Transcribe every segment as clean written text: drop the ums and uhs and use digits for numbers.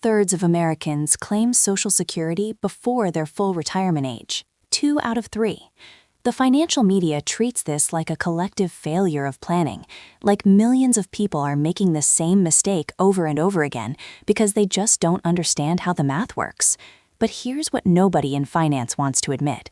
2/3 of Americans claim Social Security before their full retirement age. 2 out of 3. The financial media treats this like a collective failure of planning, like millions of people are making the same mistake over and over again because they just don't understand how the math works. But here's what nobody in finance wants to admit.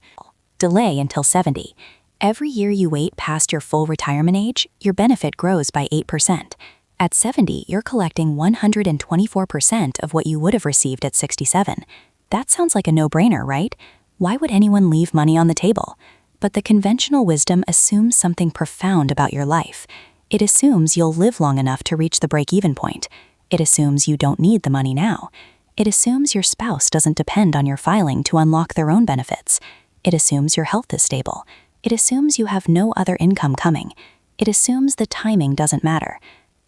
Delay until 70. Every year you wait past your full retirement age, your benefit grows by 8%. At 70, you're collecting 124% of what you would have received at 67. That sounds like a no-brainer, right? Why would anyone leave money on the table? But the conventional wisdom assumes something profound about your life. It assumes you'll live long enough to reach the break-even point. It assumes you don't need the money now. It assumes your spouse doesn't depend on your filing to unlock their own benefits. It assumes your health is stable. It assumes you have no other income coming. It assumes the timing doesn't matter.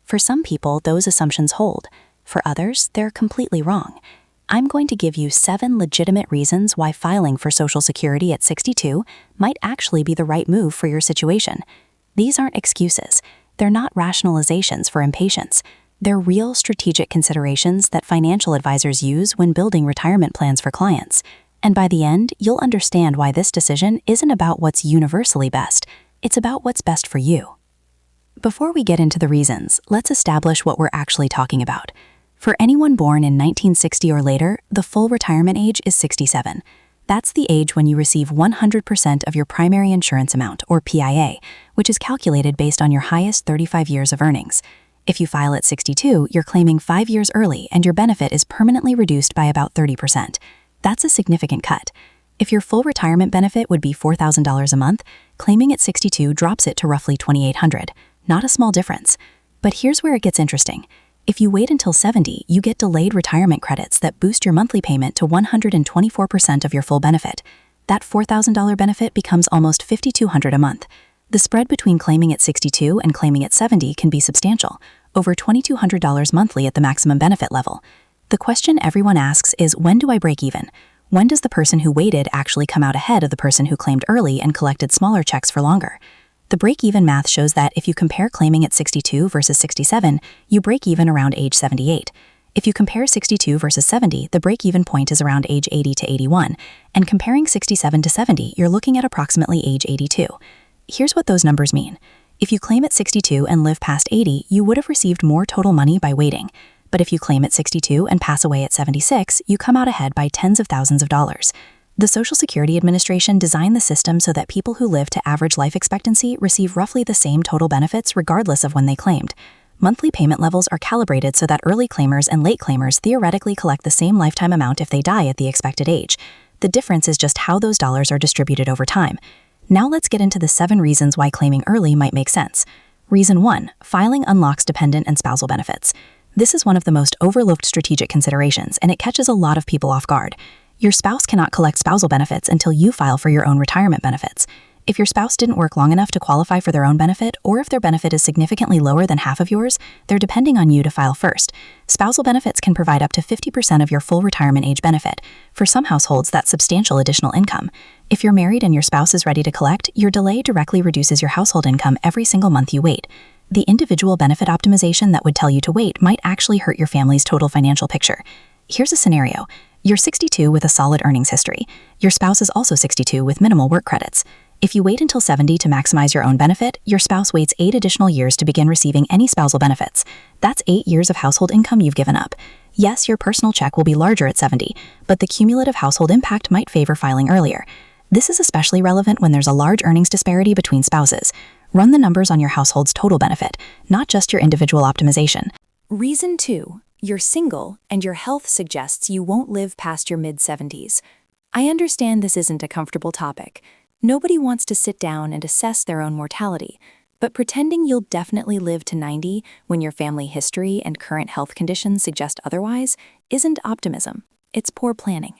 For some people, those assumptions hold. For others, they're completely wrong. I'm going to give you 7 legitimate reasons why filing for Social Security at 62 might actually be the right move for your situation. These aren't excuses. They're not rationalizations for impatience. They're real strategic considerations that financial advisors use when building retirement plans for clients. And by the end, you'll understand why this decision isn't about what's universally best. It's about what's best for you. Before we get into the reasons, let's establish what we're actually talking about. For anyone born in 1960 or later, the full retirement age is 67. That's the age when you receive 100% of your primary insurance amount, or PIA, which is calculated based on your highest 35 years of earnings. If you file at 62, you're claiming 5 years early and your benefit is permanently reduced by about 30%. That's a significant cut. If your full retirement benefit would be $4,000 a month, claiming at 62 drops it to roughly $2,800. Not a small difference. But here's where it gets interesting. If you wait until 70, you get delayed retirement credits that boost your monthly payment to 124% of your full benefit. That $4,000 benefit becomes almost $5,200 a month. The spread between claiming at 62 and claiming at 70 can be substantial, over $2,200 monthly at the maximum benefit level. The question everyone asks is, when do I break even? When does the person who waited actually come out ahead of the person who claimed early and collected smaller checks for longer? The break-even math shows that if you compare claiming at 62 versus 67, you break even around age 78. If you compare 62 versus 70, the break-even point is around age 80 to 81, and comparing 67 to 70, you're looking at approximately age 82. Here's what those numbers mean. If you claim at 62 and live past 80, you would have received more total money by waiting. But if you claim at 62 and pass away at 76, you come out ahead by tens of thousands of dollars. The Social Security Administration designed the system so that people who live to average life expectancy receive roughly the same total benefits regardless of when they claimed. Monthly payment levels are calibrated so that early claimers and late claimers theoretically collect the same lifetime amount if they die at the expected age. The difference is just how those dollars are distributed over time. Now let's get into the 7 reasons why claiming early might make sense. Reason 1, filing unlocks dependent and spousal benefits. This is one of the most overlooked strategic considerations, and it catches a lot of people off guard. Your spouse cannot collect spousal benefits until you file for your own retirement benefits. If your spouse didn't work long enough to qualify for their own benefit, or if their benefit is significantly lower than half of yours, they're depending on you to file first. Spousal benefits can provide up to 50% of your full retirement age benefit. For some households, that's substantial additional income. If you're married and your spouse is ready to collect, your delay directly reduces your household income every single month you wait. The individual benefit optimization that would tell you to wait might actually hurt your family's total financial picture. Here's a scenario. You're 62 with a solid earnings history. Your spouse is also 62 with minimal work credits. If you wait until 70 to maximize your own benefit, your spouse waits 8 additional years to begin receiving any spousal benefits. That's 8 years of household income you've given up. Yes, your personal check will be larger at 70, but the cumulative household impact might favor filing earlier. This is especially relevant when there's a large earnings disparity between spouses. Run the numbers on your household's total benefit, not just your individual optimization. Reason 2. You're single, and your health suggests you won't live past your mid-70s. I understand this isn't a comfortable topic. Nobody wants to sit down and assess their own mortality, but pretending you'll definitely live to 90 when your family history and current health conditions suggest otherwise isn't optimism, it's poor planning.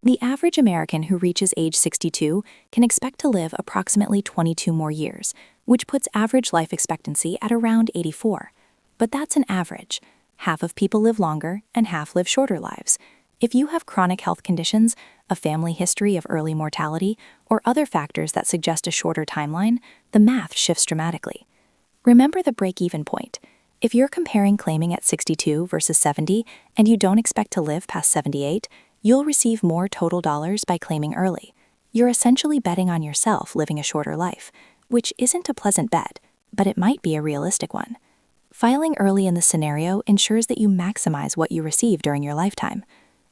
The average American who reaches age 62 can expect to live approximately 22 more years, which puts average life expectancy at around 84. But that's an average. Half of people live longer and half live shorter lives. If you have chronic health conditions, a family history of early mortality, or other factors that suggest a shorter timeline, the math shifts dramatically. Remember the break-even point. If you're comparing claiming at 62 versus 70 and you don't expect to live past 78, you'll receive more total dollars by claiming early. You're essentially betting on yourself living a shorter life, which isn't a pleasant bet, but it might be a realistic one. Filing early in this scenario ensures that you maximize what you receive during your lifetime.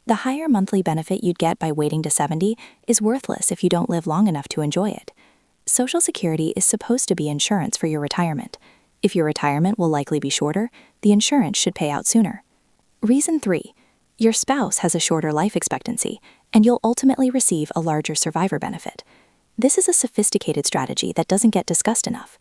The higher monthly benefit you'd get by waiting to 70 is worthless if you don't live long enough to enjoy it. Social Security is supposed to be insurance for your retirement. If your retirement will likely be shorter, the insurance should pay out sooner. Reason 3. Your spouse has a shorter life expectancy, and you'll ultimately receive a larger survivor benefit. This is a sophisticated strategy that doesn't get discussed enough.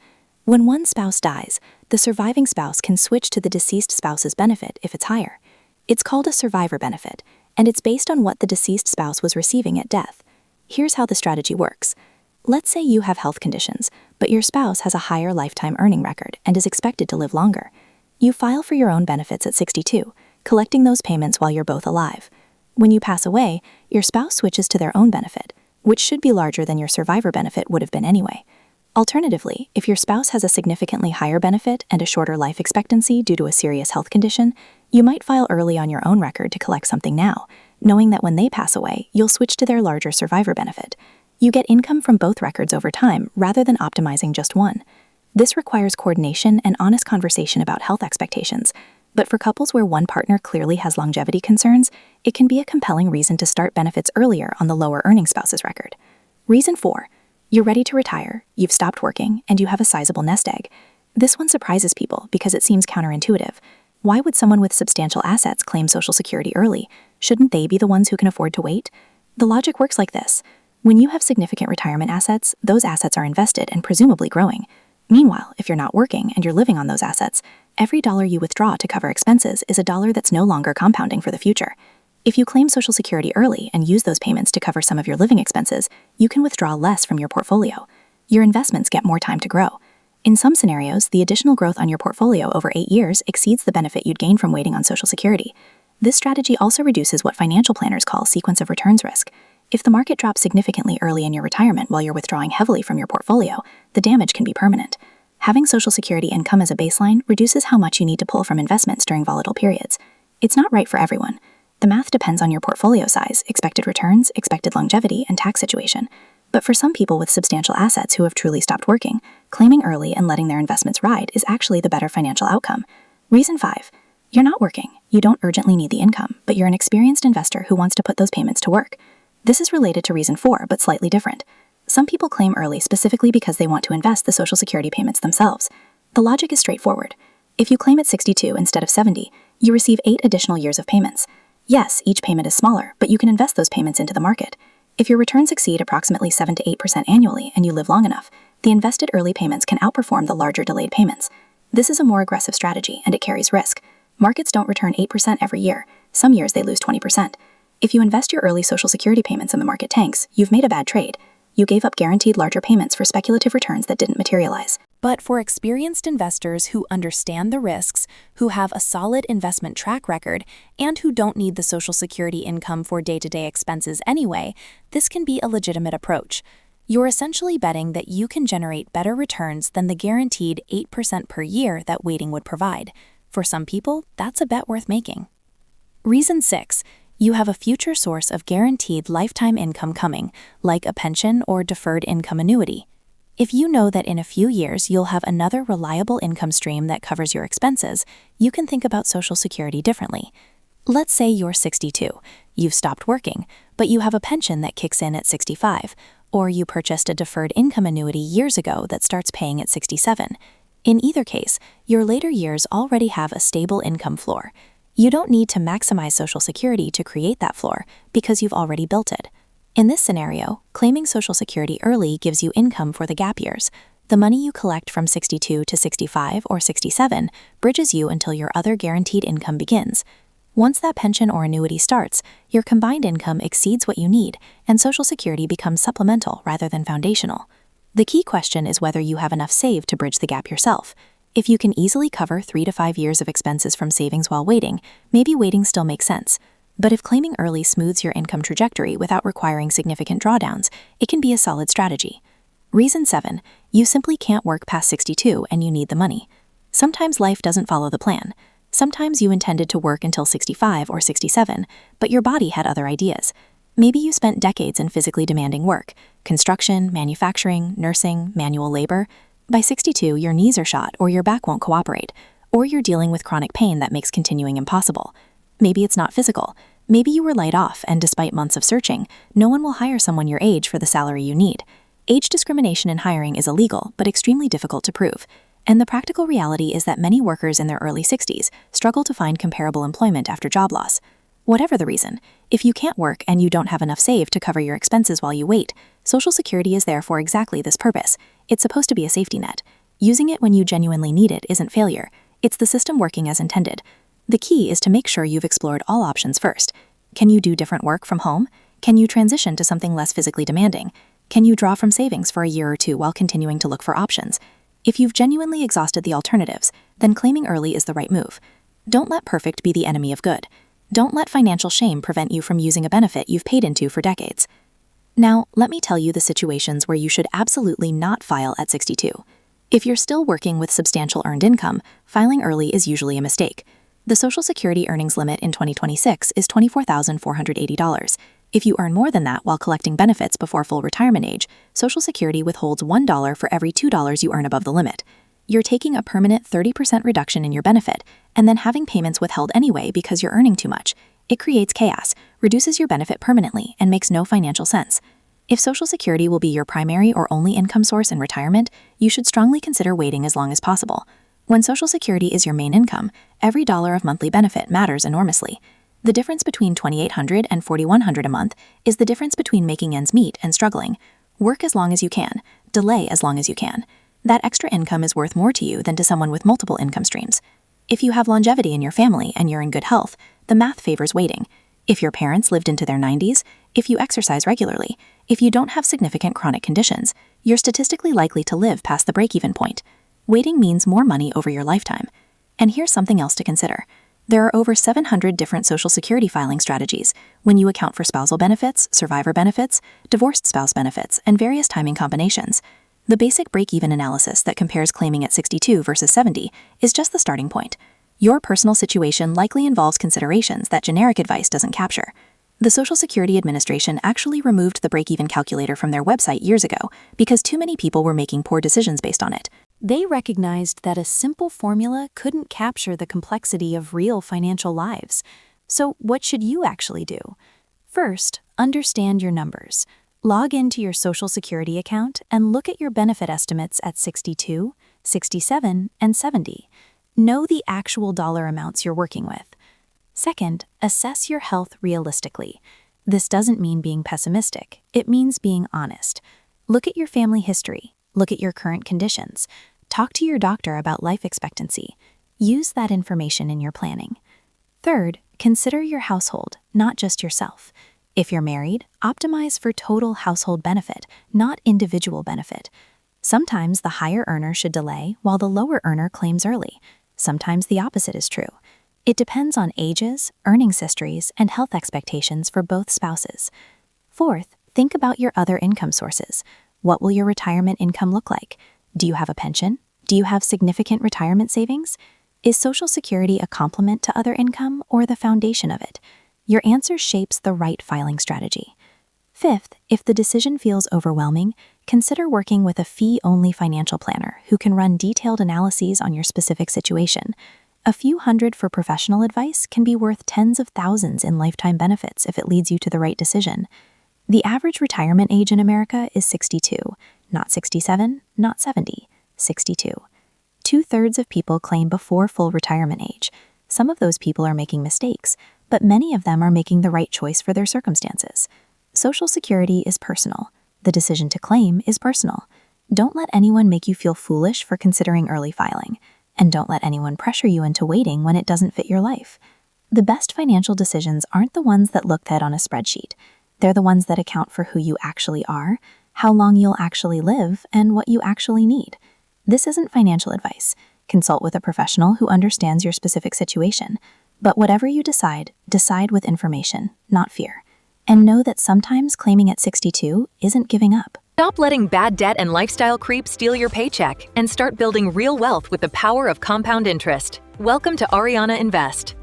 When one spouse dies, the surviving spouse can switch to the deceased spouse's benefit if it's higher. It's called a survivor benefit, and it's based on what the deceased spouse was receiving at death. Here's how the strategy works. Let's say you have health conditions, but your spouse has a higher lifetime earning record and is expected to live longer. You file for your own benefits at 62, collecting those payments while you're both alive. When you pass away, your spouse switches to their own benefit, which should be larger than your survivor benefit would have been anyway. Alternatively, if your spouse has a significantly higher benefit and a shorter life expectancy due to a serious health condition, you might file early on your own record to collect something now, knowing that when they pass away, you'll switch to their larger survivor benefit. You get income from both records over time rather than optimizing just one. This requires coordination and honest conversation about health expectations, but for couples where one partner clearly has longevity concerns, it can be a compelling reason to start benefits earlier on the lower earning spouse's record. Reason 4. You're ready to retire, you've stopped working, and you have a sizable nest egg. This one surprises people because it seems counterintuitive. Why would someone with substantial assets claim Social Security early? Shouldn't they be the ones who can afford to wait? The logic works like this. When you have significant retirement assets, those assets are invested and presumably growing. Meanwhile, if you're not working and you're living on those assets, every dollar you withdraw to cover expenses is a dollar that's no longer compounding for the future. If you claim Social Security early and use those payments to cover some of your living expenses, you can withdraw less from your portfolio. Your investments get more time to grow. In some scenarios, the additional growth on your portfolio over 8 years exceeds the benefit you'd gain from waiting on Social Security. This strategy also reduces what financial planners call sequence of returns risk. If the market drops significantly early in your retirement while you're withdrawing heavily from your portfolio, the damage can be permanent. Having Social Security income as a baseline reduces how much you need to pull from investments during volatile periods. It's not right for everyone. The math depends on your portfolio size, expected returns, expected longevity, and tax situation. But for some people with substantial assets who have truly stopped working, claiming early and letting their investments ride is actually the better financial outcome. Reason 5. You're not working. You don't urgently need the income, but you're an experienced investor who wants to put those payments to work. This is related to reason 4, but slightly different. Some people claim early specifically because they want to invest the Social Security payments themselves. The logic is straightforward. If you claim at 62 instead of 70, you receive 8 additional years of payments. Yes, each payment is smaller, but you can invest those payments into the market. If your returns exceed approximately 7 to 8% annually and you live long enough, the invested early payments can outperform the larger delayed payments. This is a more aggressive strategy, and it carries risk. Markets don't return 8% every year. Some years they lose 20%. If you invest your early Social Security payments and the market tanks, you've made a bad trade. You gave up guaranteed larger payments for speculative returns that didn't materialize. But for experienced investors who understand the risks, who have a solid investment track record, and who don't need the Social Security income for day-to-day expenses anyway, this can be a legitimate approach. You're essentially betting that you can generate better returns than the guaranteed 8% per year that waiting would provide. For some people, that's a bet worth making. Reason 6. You have a future source of guaranteed lifetime income coming, like a pension or deferred income annuity. If you know that in a few years you'll have another reliable income stream that covers your expenses, you can think about Social Security differently. Let's say you're 62, you've stopped working, but you have a pension that kicks in at 65, or you purchased a deferred income annuity years ago that starts paying at 67. In either case, your later years already have a stable income floor. You don't need to maximize Social Security to create that floor because you've already built it. In this scenario, claiming Social Security early gives you income for the gap years. The money you collect from 62 to 65 or 67 bridges you until your other guaranteed income begins. Once that pension or annuity starts, your combined income exceeds what you need, and Social Security becomes supplemental rather than foundational. The key question is whether you have enough saved to bridge the gap yourself. If you can easily cover 3 to 5 years of expenses from savings while waiting, maybe waiting still makes sense. But if claiming early smooths your income trajectory without requiring significant drawdowns, it can be a solid strategy. Reason 7. You simply can't work past 62 and you need the money. Sometimes life doesn't follow the plan. Sometimes you intended to work until 65 or 67, but your body had other ideas. Maybe you spent decades in physically demanding work, construction, manufacturing, nursing, manual labor. By 62, your knees are shot or your back won't cooperate, or you're dealing with chronic pain that makes continuing impossible. Maybe it's not physical. Maybe you were laid off, and despite months of searching, no one will hire someone your age for the salary you need. Age discrimination in hiring is illegal, but extremely difficult to prove. And the practical reality is that many workers in their early 60s struggle to find comparable employment after job loss. Whatever the reason, if you can't work and you don't have enough saved to cover your expenses while you wait, Social Security is there for exactly this purpose. It's supposed to be a safety net. Using it when you genuinely need it isn't failure. It's the system working as intended. The key is to make sure you've explored all options first. Can you do different work from home? Can you transition to something less physically demanding? Can you draw from savings for a year or two while continuing to look for options? If you've genuinely exhausted the alternatives, then claiming early is the right move. Don't let perfect be the enemy of good. Don't let financial shame prevent you from using a benefit you've paid into for decades. Now, let me tell you the situations where you should absolutely not file at 62. If you're still working with substantial earned income, filing early is usually a mistake. The Social Security earnings limit in 2026 is $24,480. If you earn more than that while collecting benefits before full retirement age, Social Security withholds $1 for every $2 you earn above the limit. You're taking a permanent 30% reduction in your benefit, and then having payments withheld anyway because you're earning too much. It creates chaos, reduces your benefit permanently, and makes no financial sense. If Social Security will be your primary or only income source in retirement, you should strongly consider waiting as long as possible. When Social Security is your main income, every dollar of monthly benefit matters enormously. The difference between $2,800 and $4,100 a month is the difference between making ends meet and struggling. Work as long as you can, delay as long as you can. That extra income is worth more to you than to someone with multiple income streams. If you have longevity in your family and you're in good health, the math favors waiting. If your parents lived into their 90s, if you exercise regularly, if you don't have significant chronic conditions, you're statistically likely to live past the break-even point. Waiting means more money over your lifetime. And here's something else to consider. There are over 700 different Social Security filing strategies when you account for spousal benefits, survivor benefits, divorced spouse benefits, and various timing combinations. The basic break-even analysis that compares claiming at 62 versus 70 is just the starting point. Your personal situation likely involves considerations that generic advice doesn't capture. The Social Security Administration actually removed the break-even calculator from their website years ago because too many people were making poor decisions based on it. They recognized that a simple formula couldn't capture the complexity of real financial lives. So what should you actually do? First, understand your numbers. Log into your Social Security account and look at your benefit estimates at 62, 67, and 70. Know the actual dollar amounts you're working with. Second, assess your health realistically. This doesn't mean being pessimistic. It means being honest. Look at your family history. Look at your current conditions. Talk to your doctor about life expectancy. Use that information in your planning. Third, consider your household, not just yourself. If you're married, optimize for total household benefit, not individual benefit. Sometimes the higher earner should delay while the lower earner claims early. Sometimes the opposite is true. It depends on ages, earnings histories, and health expectations for both spouses. Fourth, think about your other income sources. What will your retirement income look like? Do you have a pension? Do you have significant retirement savings? Is Social Security a complement to other income or the foundation of it? Your answer shapes the right filing strategy. Fifth, if the decision feels overwhelming, consider working with a fee-only financial planner who can run detailed analyses on your specific situation. A few hundred for professional advice can be worth tens of thousands in lifetime benefits if it leads you to the right decision. The average retirement age in America is 62, not 67, not 70, 62. 2/3 of people claim before full retirement age. Some of those people are making mistakes, but many of them are making the right choice for their circumstances. Social Security is personal. The decision to claim is personal. Don't let anyone make you feel foolish for considering early filing, and don't let anyone pressure you into waiting when it doesn't fit your life. The best financial decisions aren't the ones that look good on a spreadsheet. They're the ones that account for who you actually are, how long you'll actually live, and what you actually need. This isn't financial advice. Consult with a professional who understands your specific situation. But whatever you decide, decide with information, not fear. And know that sometimes claiming at 62 isn't giving up, Stop letting bad debt and lifestyle creep steal your paycheck and start building real wealth with the power of compound interest. Welcome to Ariana Invest.